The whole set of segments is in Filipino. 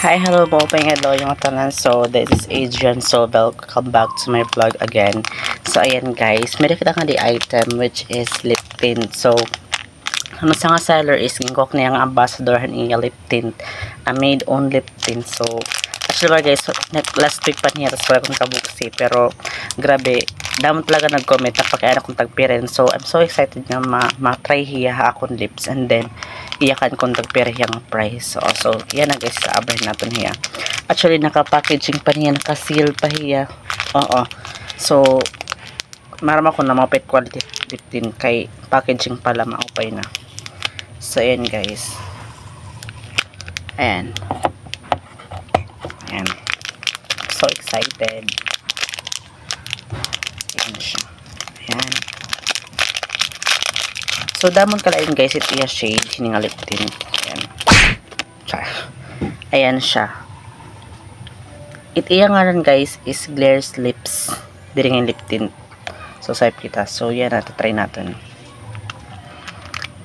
Hi, hello po, hello yung tanan. So, this is Adrian. So, welcome back to my vlog again. So, ayan guys, may kita nga di item which is lip tint. So, ano sa nga seller is gingkok niya ang ambassador niya lip tint. Made on lip tint. So, actually guys, last week pa niya tapos wala kong kabuksi. Pero, grabe, damo talaga nag-comment na pagkaya akong tagpirin. So, I'm so excited na ma-try hiya akong lips. And then, iyakan kung tagpira yung price. So, yan na guys, sa-abay natin hiya. Actually, naka-packaging pa niya, naka-seal pa hiya. Oo. So, marama ko na mga pet quality lip tint kay packaging pala maupay na. So, ayan guys. Ayan. Ayan. So excited. Ayan siya. Ayan. So, damon kalain guys, ito yung shade, hininga lip tint. Ayan. Ayan siya. Ito yung ngaran guys, is Glaire's Lips. Diring yung lip tint. So, swipe kita. So, yan na, try natin.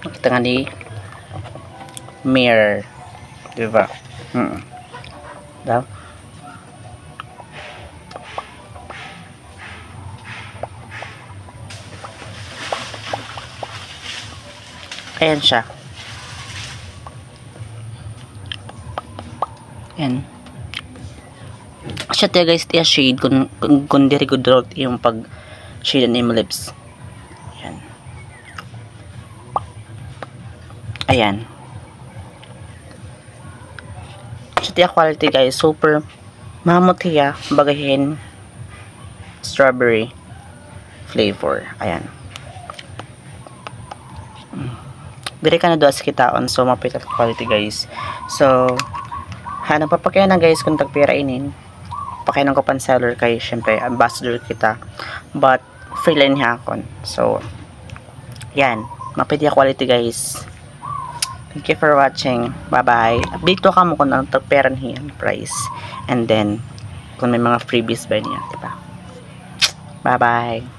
Makita nga ni mirror. Diba? Diba? Ayan siya. Ayan. Siya tayo guys, tiya shade kung diri good road yung pag shade ng yung lips. Ayan. Ayan. Siya tiya quality guys, super mamot hiya, bagahin strawberry flavor. Ayan. Dire ka na doon sa kitaon. So, mapitat quality guys. So, hanap papakaya na guys kung tagpira inin. Pakainan ko pan seller kay syempre ambassador kita. But, free line hakon. So, yan. Mapitat quality guys. Thank you for watching. Bye-bye. Update ko kamo kung anong tagpira niyan price. And then, kung may mga freebies ba niya. Diba? Bye-bye.